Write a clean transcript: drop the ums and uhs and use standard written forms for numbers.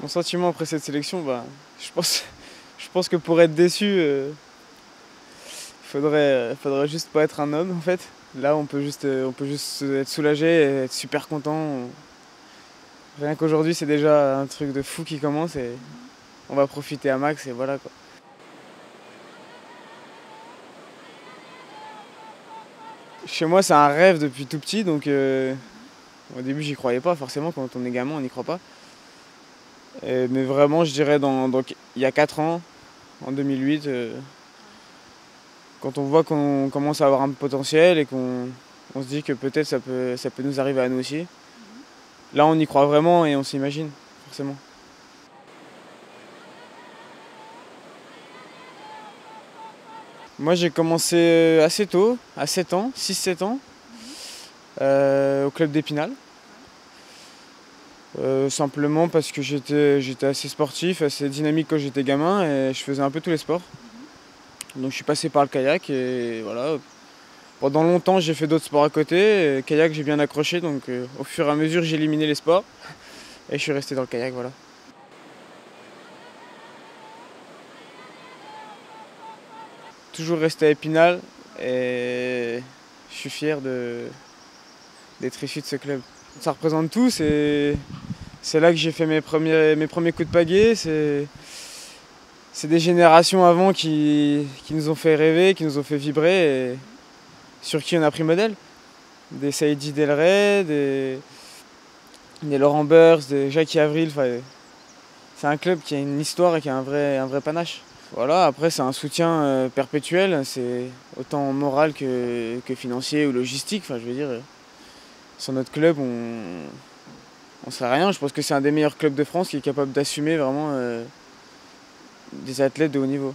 Mon sentiment après cette sélection, je pense, je pense que pour être déçu, faudrait juste pas être un homme en fait. Là, on peut juste être soulagé et être super content. Rien qu'aujourd'hui, c'est déjà un truc de fou qui commence et on va profiter à max et voilà quoi. Chez moi, c'est un rêve depuis tout petit, donc au début, j'y croyais pas. Forcément, quand on est gamin, on n'y croit pas. Mais vraiment, je dirais il y a 4 ans, en 2008, quand on voit qu'on commence à avoir un potentiel et qu'on se dit que peut-être ça peut nous arriver à nous aussi. Là, on y croit vraiment et on s'imagine, forcément. Moi, j'ai commencé assez tôt, à 7 ans, 6-7 ans, au club d'Épinal. Simplement parce que j'étais assez sportif, assez dynamique quand j'étais gamin et je faisais un peu tous les sports. Donc je suis passé par le kayak et voilà. Pendant longtemps, j'ai fait d'autres sports à côté. Et kayak, j'ai bien accroché, donc au fur et à mesure, j'ai éliminé les sports et je suis resté dans le kayak, voilà. Toujours resté à Épinal et je suis fier d'être issu de ce club. Ça représente tout, c'est là que j'ai fait mes premiers coups de pagaie. C'est des générations avant qui nous ont fait rêver, qui nous ont fait vibrer et sur qui on a pris modèle. Des Saïdi Delray, des Laurent Beurs, des Jackie Avril. C'est un club qui a une histoire et qui a un vrai panache. Voilà, après c'est un soutien perpétuel, c'est autant moral que financier ou logistique. Enfin, je veux dire, sans notre club, on serait rien. Je pense que c'est un des meilleurs clubs de France qui est capable d'assumer vraiment des athlètes de haut niveau.